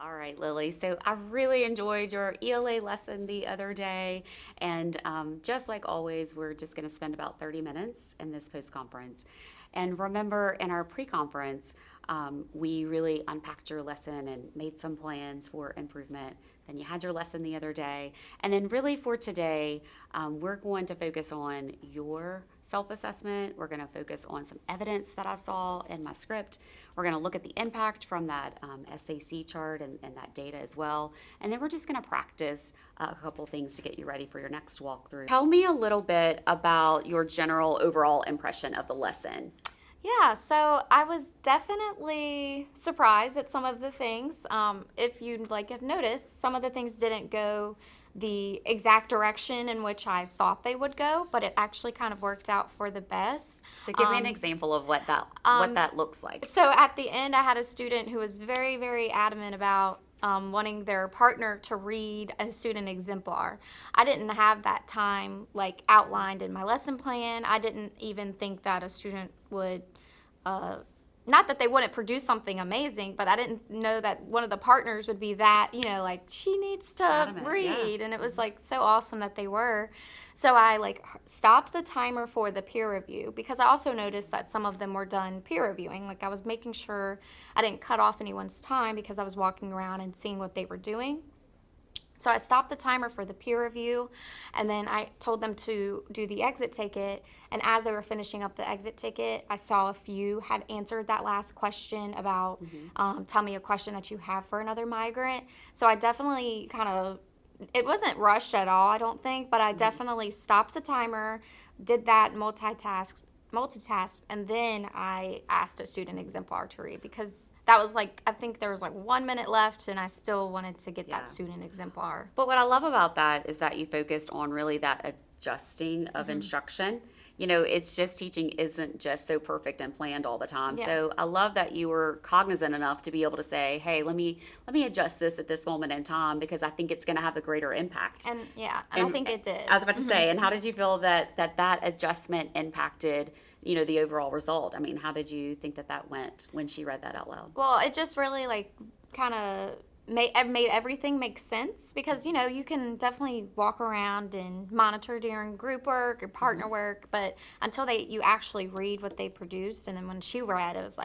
All right, Lily. So I really enjoyed your ELA lesson the other day. And just like always, we're just going to spend about 30 minutes in this post conference. And remember, in our pre conference, we really unpacked your lesson and made some plans for improvement. Then you had your lesson the other day. And then, really, for today, we're going to focus on your self assessment. We're going to focus on some evidence that I saw in my script. We're going to look at the impact from that SAC chart and that data as well. And then we're just going to practice a couple things to get you ready for your next walkthrough. Tell me a little bit about your general overall impression of the lesson. Yeah, so I was definitely surprised at some of the things. If you have noticed, some of the things didn't go the exact direction in which I thought they would go, but it actually kind of worked out for the best. So give me an example of what that looks like. So at the end, I had a student who was very, very adamant about wanting their partner to read a student exemplar. I didn't have that time outlined in my lesson plan. I didn't even think that a student would, not that they wouldn't produce something amazing, but I didn't know that one of the partners would be that, she needs to Adamant, read. yeah. And it was so awesome that they were. So I stopped the timer for the peer review because I also noticed that some of them were done peer reviewing. I was making sure I didn't cut off anyone's time because I was walking around and seeing what they were doing. So I stopped the timer for the peer review, and then I told them to do the exit ticket. And as they were finishing up the exit ticket, I saw a few had answered that last question about, tell me a question that you have for another migrant. So I definitely it wasn't rushed at all, I don't think, but I definitely stopped the timer, did that multitask, and then I asked a student exemplar to read because that was I think there was 1 minute left and I still wanted to get Yeah. that student exemplar. But what I love about that is that you focused on really that adjusting of instruction. It's just teaching isn't just so perfect and planned all the time. Yeah. So I love that you were cognizant enough to be able to say, "Hey, let me adjust this at this moment in time because I think it's going to have the greater impact." And I think it did. I was about to say, and how did you feel that adjustment impacted, the overall result? I mean, how did you think that went when she read that out loud? Well, it just really kind of made everything make sense because you can definitely walk around and monitor during group work or partner work, but until you actually read what they produced, and then when she read, it was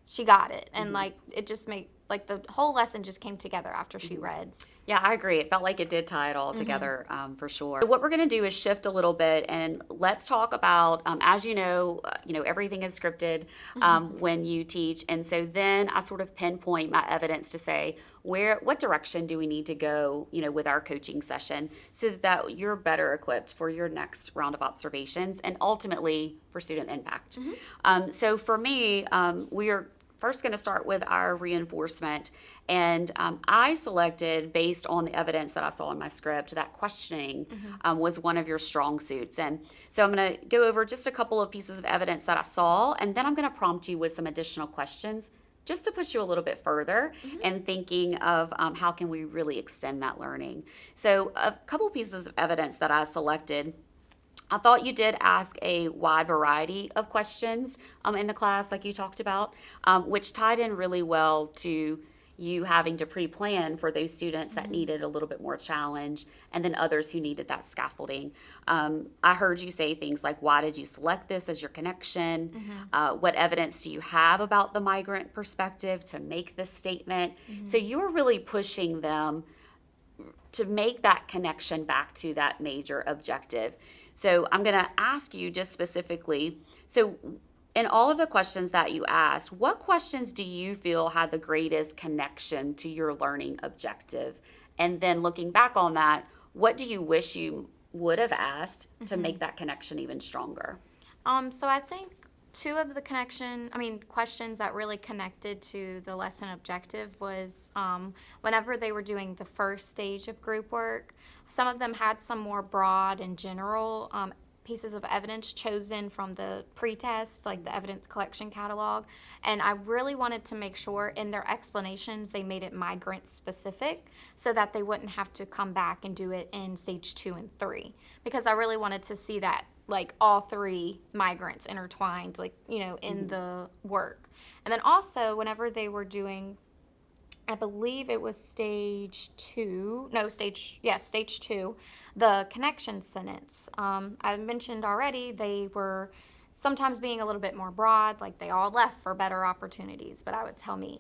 she got it, and it just made the whole lesson just came together after she read. Yeah, I agree. It felt like it did tie it all together, for sure. So what we're going to do is shift a little bit, and let's talk about, as everything is scripted when you teach, and so then I sort of pinpoint my evidence to say what direction do we need to go, with our coaching session, so that you're better equipped for your next round of observations and ultimately for student impact. So for me, we are first going to start with our reinforcement. And I selected, based on the evidence that I saw in my script, that questioning was one of your strong suits. And so I'm going to go over just a couple of pieces of evidence that I saw, and then I'm going to prompt you with some additional questions just to push you a little bit further in thinking of how can we really extend that learning. So a couple pieces of evidence that I selected. I thought you did ask a wide variety of questions in the class, like you talked about, which tied in really well to you having to pre-plan for those students that needed a little bit more challenge, and then others who needed that scaffolding. I heard you say things like, why did you select this as your connection? What evidence do you have about the migrant perspective to make this statement? So you were really pushing them to make that connection back to that major objective. So I'm going to ask you just specifically, so in all of the questions that you asked, what questions do you feel had the greatest connection to your learning objective? And then looking back on that, what do you wish you would have asked to make that connection even stronger? So I think two of the questions that really connected to the lesson objective was whenever they were doing the first stage of group work, some of them had some more broad and general pieces of evidence chosen from the pre-test, like the evidence collection catalog. And I really wanted to make sure in their explanations they made it migrant specific so that they wouldn't have to come back and do it in stage 2 and 3. Because I really wanted to see that all three migrants intertwined, in the work. And then also whenever they were doing I believe it was stage two, the connection sentence. I mentioned already they were sometimes being a little bit more broad, like they all left for better opportunities. But I would tell me,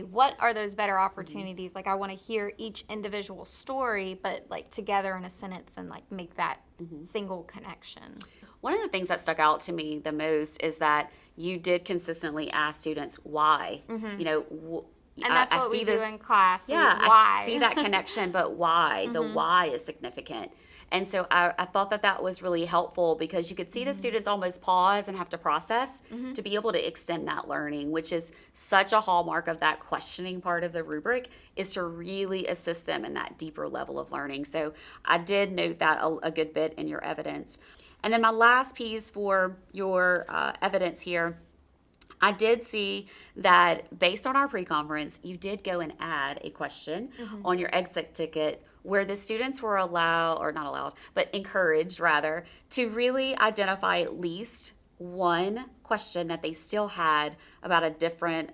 what are those better opportunities? Like I want to hear each individual story, but like together in a sentence and like make that single connection. One of the things that stuck out to me the most is that you did consistently ask students why. You know, And that's what we see do this, in class. yeah, Why? I see that connection, but why? The why is significant. And so I thought that that was really helpful because you could see the students almost pause and have to process to be able to extend that learning, which is such a hallmark of that questioning part of the rubric, is to really assist them in that deeper level of learning. So I did note that a good bit in your evidence. And then my last piece for your evidence here, I did see that based on our pre-conference, you did go and add a question on your exit ticket where the students were allowed, or not allowed, but encouraged rather, to really identify at least one question that they still had about a different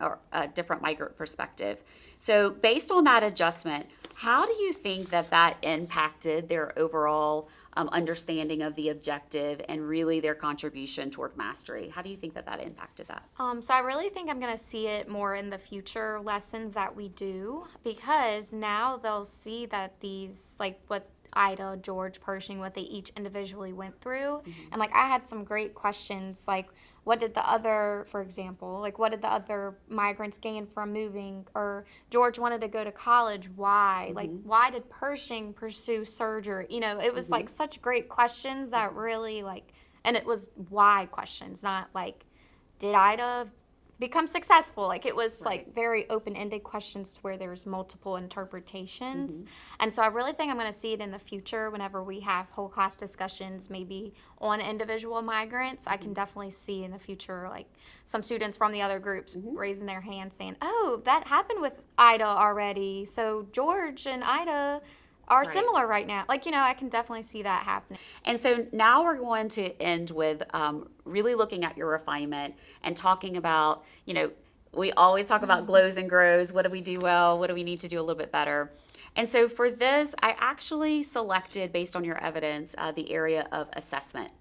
migrant perspective. So based on that adjustment, how do you think that that impacted their overall understanding of the objective and really their contribution toward mastery? How do you think that that impacted that? So I really think I'm going to see it more in the future lessons that we do, because now they'll see that these, like what Ida, George, Pershing, what they each individually went through. And like I had some great questions, like what did the other, for example, like what did the other migrants gain from moving? Or George wanted to go to college, why? Like why did Pershing pursue surgery? You know, it was like such great questions that really like, and it was why questions, not like did Ida become successful? Like it was like very open-ended questions to where there's multiple interpretations. And so I really think I'm going to see it in the future whenever we have whole class discussions maybe on individual migrants. I can definitely see in the future like some students from the other groups raising their hands saying, oh, that happened with Ida already, so George and Ida are similar right now. Like, you know, I can definitely see that happening. And so now we're going to end with really looking at your refinement and talking about, you know, we always talk about glows and grows. What do we do well? What do we need to do a little bit better? And so for this, I actually selected, based on your evidence, the area of assessment.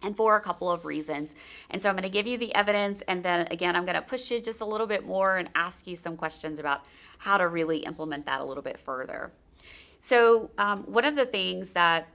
And for a couple of reasons. And so I'm going to give you the evidence, and then again, I'm going to push you just a little bit more and ask you some questions about how to really implement that a little bit further. So one of the things that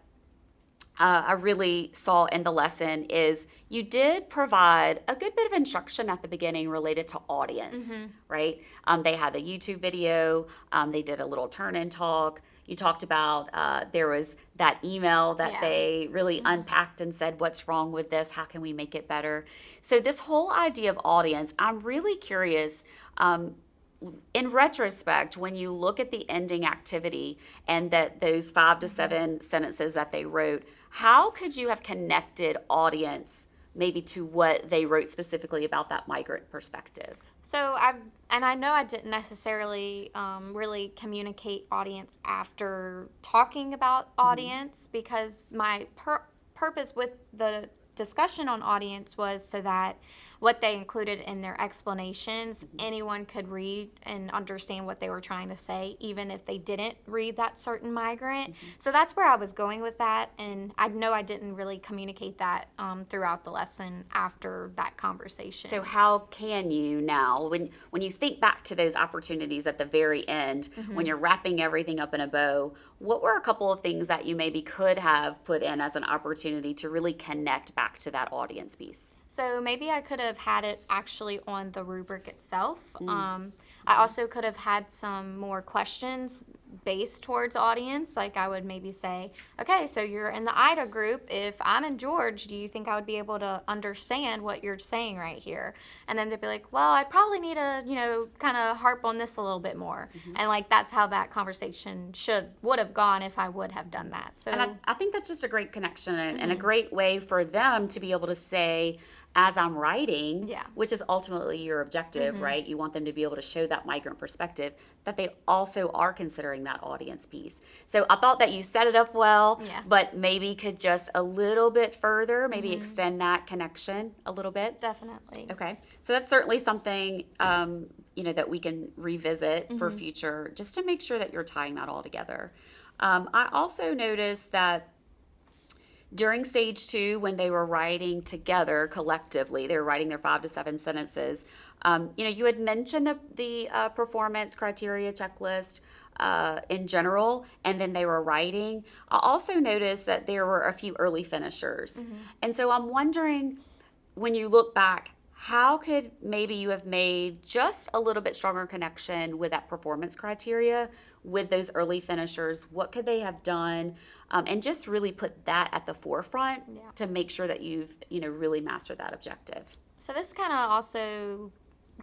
I really saw in the lesson is you did provide a good bit of instruction at the beginning related to audience, right? They had the YouTube video. They did a little turn-in talk. You talked about there was that email that they really unpacked and said, what's wrong with this? How can we make it better? So this whole idea of audience, I'm really curious, in retrospect, when you look at the ending activity and that those 5 to 7 sentences that they wrote, how could you have connected audience maybe to what they wrote specifically about that migrant perspective? So I know I didn't necessarily really communicate audience after talking about audience, because my purpose with the discussion on audience was so that what they included in their explanations, anyone could read and understand what they were trying to say, even if they didn't read that certain migrant. So that's where I was going with that, and I know I didn't really communicate that throughout the lesson after that conversation. So how can you now, when you think back to those opportunities at the very end, when you're wrapping everything up in a bow, what were a couple of things that you maybe could have put in as an opportunity to really connect back to that audience piece? So maybe I could have had it actually on the rubric itself. I also could have had some more questions based towards audience. Like I would maybe say, okay, so you're in the Ida group. If I'm in George, do you think I would be able to understand what you're saying right here? And then they'd be like, well, I'd probably need to, kind of harp on this a little bit more. And like that's how that conversation would have gone if I would have done that. So And I think that's just a great connection and a great way for them to be able to say, as I'm writing, Yeah. which is ultimately your objective, right? You want them to be able to show that migrant perspective, that they also are considering that audience piece. So I thought that you set it up well, Yeah. but maybe could just a little bit further, maybe extend that connection a little bit. Definitely. Okay, so that's certainly something that we can revisit for future, just to make sure that you're tying that all together. I also noticed that during stage 2, when they were writing together collectively, they were writing their 5 to 7 sentences. You had mentioned the performance criteria checklist in general, and then they were writing. I also noticed that there were a few early finishers, and so I'm wondering, when you look back, how could maybe you have made just a little bit stronger connection with that performance criteria with those early finishers? What could they have done? And just really put that at the forefront to make sure that you've really mastered that objective. So this kind of also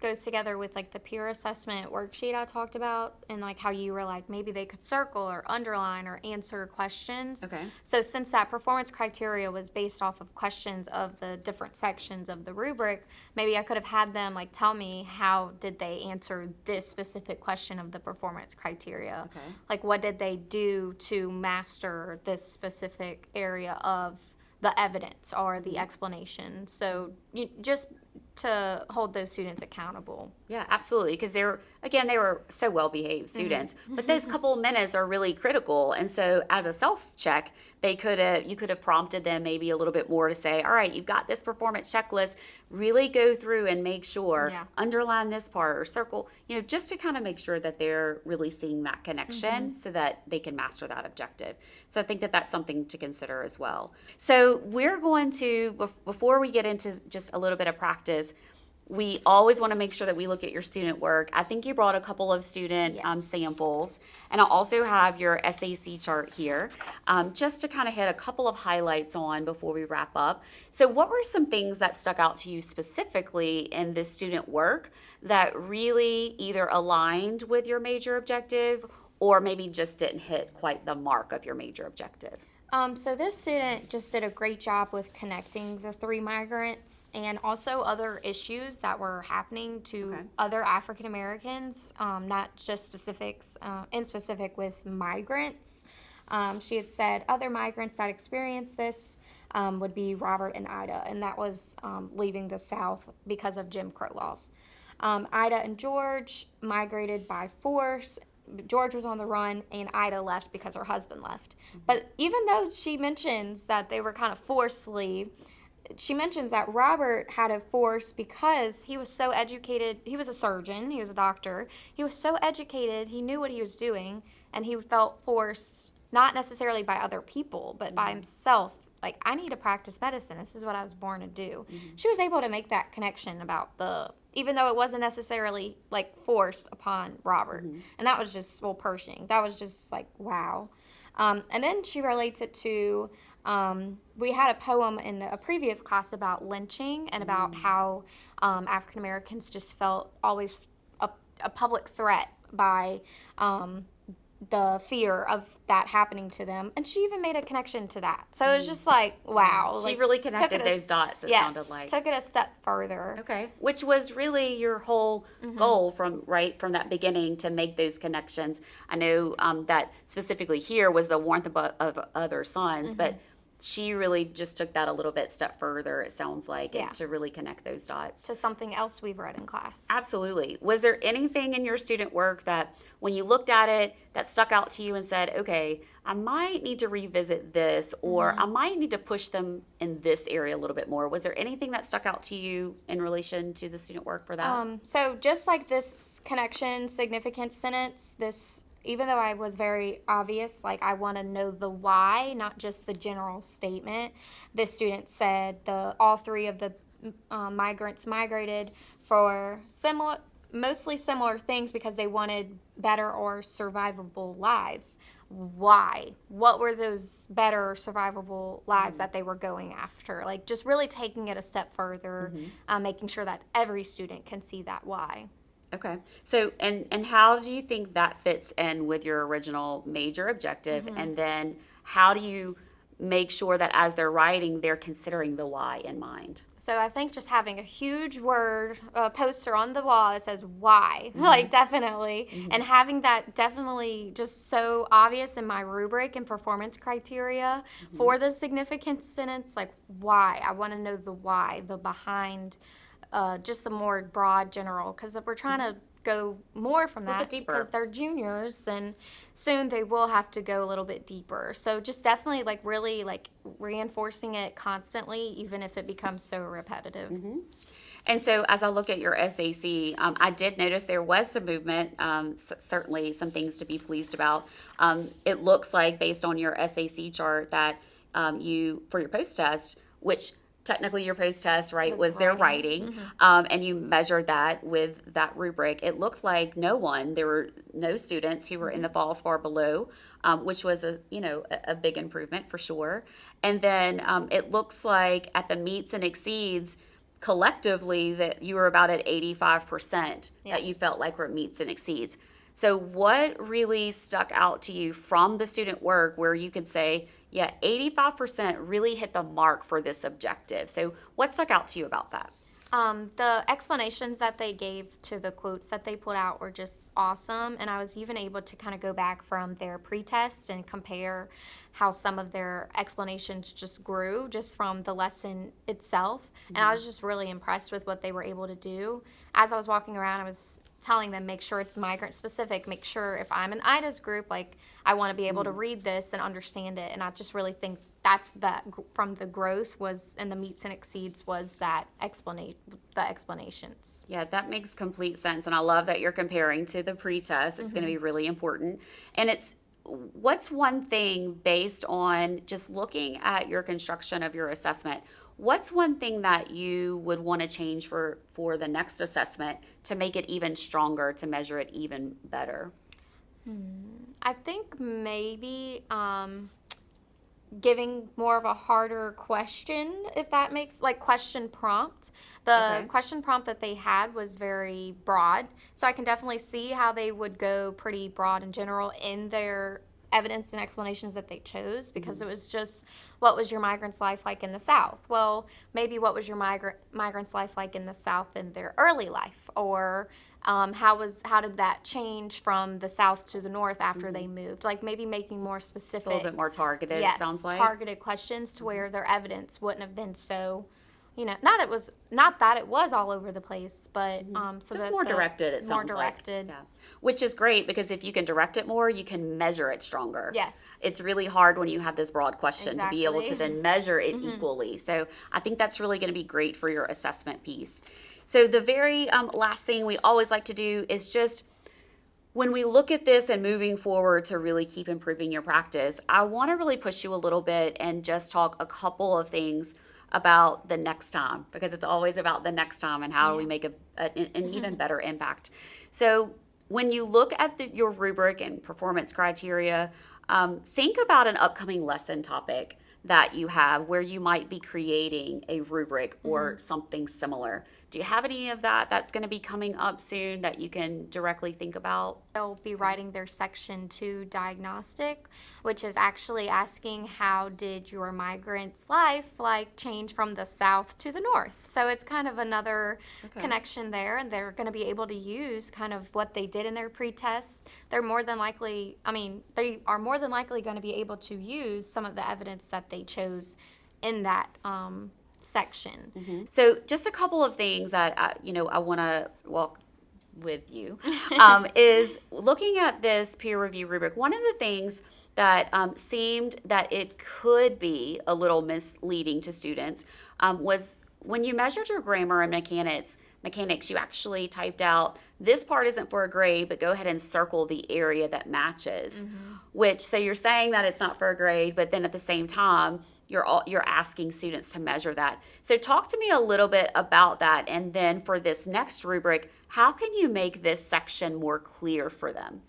goes together with like the peer assessment worksheet I talked about, and like how you were like maybe they could circle or underline or answer questions. Okay. So since that performance criteria was based off of questions of the different sections of the rubric, maybe I could have had them like tell me how did they answer this specific question of the performance criteria. Okay. Like what did they do to master this specific area of the evidence or the explanation. So just to hold those students accountable. Yeah, absolutely. Because they were so well-behaved students, but those couple of minutes are really critical. And so as a self-check, you could have prompted them maybe a little bit more to say, all right, you've got this performance checklist, really go through and make sure, underline this part or circle, just to kind of make sure that they're really seeing that connection so that they can master that objective. So I think that that's something to consider as well. So we're going to, before we get into just a little bit of practice, we always want to make sure that we look at your student work. I think you brought a couple of student samples, and I also have your SAC chart here, just to kind of hit a couple of highlights on before we wrap up. So what were some things that stuck out to you specifically in this student work that really either aligned with your major objective or maybe just didn't hit quite the mark of your major objective? So this student just did a great job with connecting the 3 migrants and also other issues that were happening to other African Americans, not just in specific with migrants. She had said other migrants that experienced this would be Robert and Ida, and that was leaving the South because of Jim Crow laws. Ida and George migrated by force. George was on the run, and Ida left because her husband left. But even though she mentions that they were kind of forced leave, she mentions that Robert had a force because he was so educated. He was a surgeon. He was a doctor. He was so educated. He knew what he was doing, and he felt forced not necessarily by other people, but by himself. Like, I need to practice medicine. This is what I was born to do. She was able to make that connection about even though it wasn't necessarily like forced upon Robert. And that was just, Pershing. That was just like, wow. And then she relates it to, we had a poem in a previous class about lynching and about how African Americans just felt always a public threat by the fear of that happening to them, and she even made a connection to that. So it was just like, wow. She really connected those dots, it sounded like. Took it a step further. Okay, which was really your whole goal from that beginning, to make those connections. I know that specifically here was the warmth of other suns, but she really just took that a little bit step further, it sounds like, and to really connect those dots. To something else we've read in class. Absolutely. Was there anything in your student work that, when you looked at it, that stuck out to you and said, okay, I might need to revisit this, or I might need to push them in this area a little bit more? Was there anything that stuck out to you in relation to the student work for that? So just like this connection, significance sentence, even though I was very obvious, like I want to know the why, not just the general statement. This student said all 3 of the migrants migrated for mostly similar things because they wanted better or survivable lives. Why? What were those better or survivable lives that they were going after? Like just really taking it a step further, making sure that every student can see that why. Okay. So, and how do you think that fits in with your original major objective? And then how do you make sure that as they're writing, they're considering the why in mind. So I think just having a huge word poster on the wall that says why, like definitely, and having that definitely just so obvious in my rubric and performance criteria for the significant sentence, like why. I want to know the why, the behind, just a more broad general, because we're trying to go more from little that bit deeper. because they're juniors and soon they will have to go a little bit deeper. So just definitely like really like reinforcing it constantly, even if it becomes so repetitive. And so as I look at your SAC, I did notice there was some movement, certainly some things to be pleased about. It looks like based on your SAC chart that you, for your post-test, which technically your post-test, right, was their writing, and you measured that with that rubric. It looked like there were no students who were in the falls far below, which was a big improvement for sure. And then it looks like at the meets and exceeds, collectively that you were about at 85% that you Yes. felt like were meets and exceeds. So what really stuck out to you from the student work where you could say, yeah, 85% really hit the mark for this objective? So what stuck out to you about that? The explanations that they gave to the quotes that they put out were just awesome. And I was even able to kind of go back from their pretest and compare how some of their explanations just grew just from the lesson itself. And I was just really impressed with what they were able to do. As I was walking around, I was telling them, make sure it's migrant specific, make sure if I'm in IDA's group, like I want to be able to read this and understand it. And I just really think that's that from the growth was and the meets and exceeds was that the explanations. Yeah, that makes complete sense. And I love that you're comparing to the pretest. It's going to be really important. And what's one thing based on just looking at your construction of your assessment, what's one thing that you would want to change for the next assessment to make it even stronger, to measure it even better? I think maybe giving more of a harder question, if that makes like question prompt. The Okay. question prompt that they had was very broad, so I can definitely see how they would go pretty broad and general in their evidence and explanations that they chose because it was just what was your migrant's life like in the South? Well, maybe what was your migrant's life like in the South in their early life, or how did that change from the South to the North after they moved? Like maybe making more Just a specific, little bit more targeted, it yes, sounds like. targeted questions to where their evidence wouldn't have been so, not that it was all over the place, but so Just that more directed, it sounds more directed. like. Yeah. Which is great because if you can direct it more, you can measure it stronger. Yes. It's really hard when you have this broad question to be able to Exactly. then measure it equally. So I think that's really going to be great for your assessment piece. So the very last thing we always like to do is just when we look at this and moving forward to really keep improving your practice, I want to really push you a little bit and just talk a couple of things about the next time because it's always about the next time and how do we make an even better impact. So when you look at your rubric and performance criteria, think about an upcoming lesson topic that you have where you might be creating a rubric or something similar. Do you have any of that that's going to be coming up soon that you can directly think about? They'll be writing their section 2 diagnostic, which is actually asking how did your migrant's life like change from the South to the North. So it's kind of another connection there, and they're going to be able to use kind of what they did in their pretest. They are more than likely going to be able to use some of the evidence that they chose in that section. So just a couple of things that I want to walk with you is looking at this peer review rubric. One of the things that seemed that it could be a little misleading to students was when you measured your grammar and mechanics, you actually typed out this part isn't for a grade, but go ahead and circle the area that matches. So you're saying that it's not for a grade, but then at the same time, you're asking students to measure that. So talk to me a little bit about that. And then for this next rubric, how can you make this section more clear for them?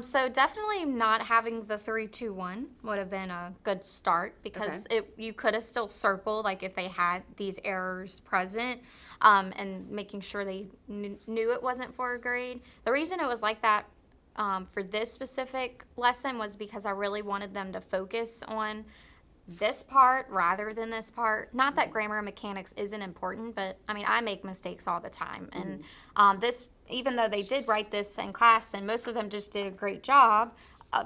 So definitely not having the 3, 2, 1 would have been a good start because you could have still circled like if they had these errors present and making sure they knew it wasn't for a grade. The reason it was like that for this specific lesson was because I really wanted them to focus on this part rather than this part. Not that grammar and mechanics isn't important, but I mean, I make mistakes all the time. And this, even though they did write this in class and most of them just did a great job,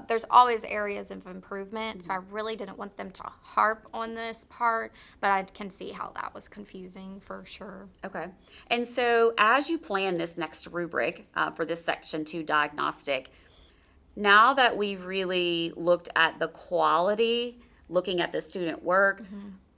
there's always areas of improvement. So I really didn't want them to harp on this part, but I can see how that was confusing for sure. Okay. And so as you plan this next rubric for this Section 2 diagnostic, now that we've really looked at the quality, looking at the student work,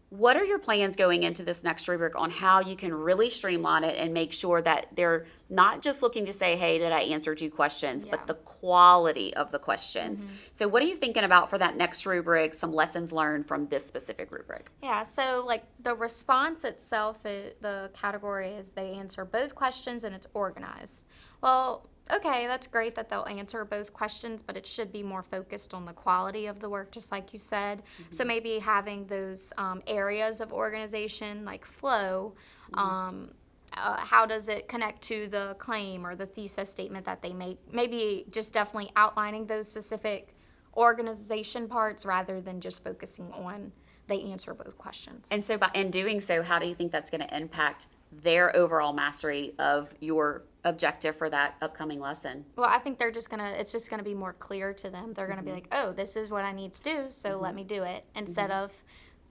what are your plans going into this next rubric on how you can really streamline it and make sure that they're not just looking to say, hey, did I answer 2 questions, but the quality of the questions? So what are you thinking about for that next rubric, some lessons learned from this specific rubric? Yeah, so like the response itself, the category is they answer both questions and it's organized. Well, okay, that's great that they'll answer both questions, but it should be more focused on the quality of the work, just like you said. So maybe having those areas of organization like flow, how does it connect to the claim or the thesis statement that they make? Maybe just definitely outlining those specific organization parts rather than just focusing on they answer both questions. And so in doing so, how do you think that's going to impact their overall mastery of your objective for that upcoming lesson? Well, I think it's just gonna be more clear to them. They're gonna be like, oh, this is what I need to do, so let me do it. Instead of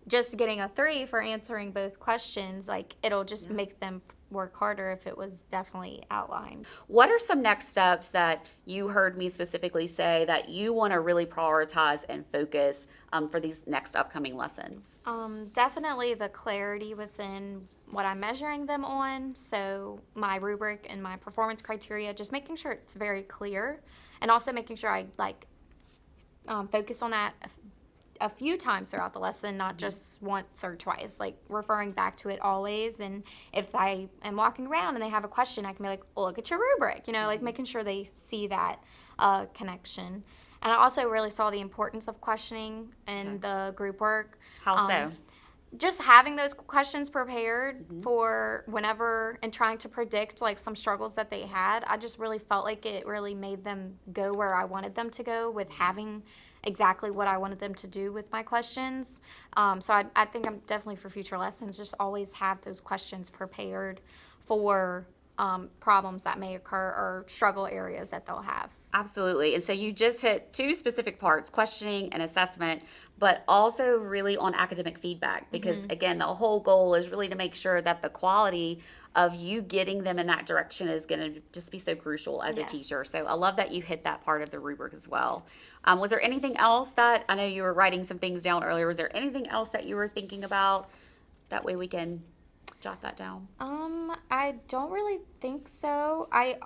just getting a 3 for answering both questions, like it'll just make them work harder if it was definitely outlined. What are some next steps that you heard me specifically say that you want to really prioritize and focus for these next upcoming lessons? Definitely the clarity within what I'm measuring them on. So my rubric and my performance criteria, just making sure it's very clear, and also making sure I focus on that a few times throughout the lesson, not just once or twice, like referring back to it always. And if I am walking around and they have a question, I can be like, well, look at your rubric, like making sure they see that connection. And I also really saw the importance of questioning in the group work. How so? Just having those questions prepared for whenever and trying to predict like some struggles that they had. I just really felt like it really made them go where I wanted them to go with having exactly what I wanted them to do with my questions. So I think I'm definitely for future lessons, just always have those questions prepared for problems that may occur or struggle areas that they'll have. Absolutely. And so you just hit 2 specific parts, questioning and assessment, but also really on academic feedback, because again, the whole goal is really to make sure that the quality of you getting them in that direction is going to just be so crucial as a teacher. So I love that you hit that part of the rubric as well. Was there anything else that, I know you were writing some things down earlier, was there anything else that you were thinking about? That way we can jot that down. I don't really think so. I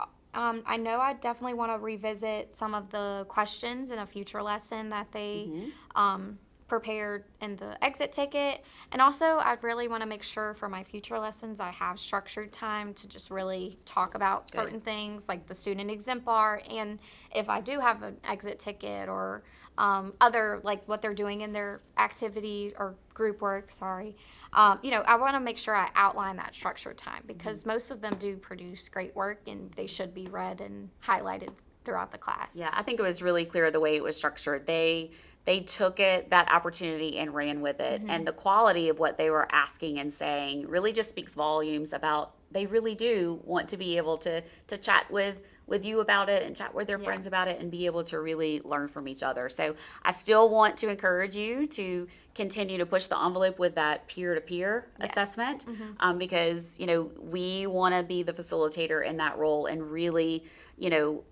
know I definitely want to revisit some of the questions in a future lesson that they prepared in the exit ticket. And also, I really want to make sure for my future lessons I have structured time to just really talk about certain things like the student exemplar. And if I do have an exit ticket or other, like what they're doing in their activity or group work, I want to make sure I outline that structured time, because most of them do produce great work and they should be read and highlighted throughout the class. Yeah, I think it was really clear the way it was structured. They took that opportunity and ran with it. And the quality of what they were asking and saying really just speaks volumes about they really do want to be able to chat with you about it and chat with their friends about it and be able to really learn from each other. So I still want to encourage you to continue to push the envelope with that peer-to-peer assessment, because, we want to be the facilitator in that role and really,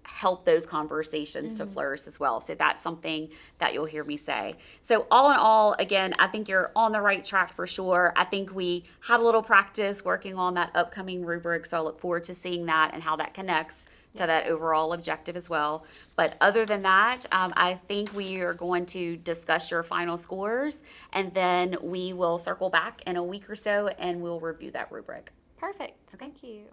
help those conversations to flourish as well. So that's something that you'll hear me say. So all in all, again, I think you're on the right track for sure. I think we had a little practice working on that upcoming rubric, so I look forward to seeing that and how that connects to that overall objective as well. But other than that, I think we are going to discuss your final scores, and then we will circle back in a week or so and we'll review that rubric. Perfect. Thank you.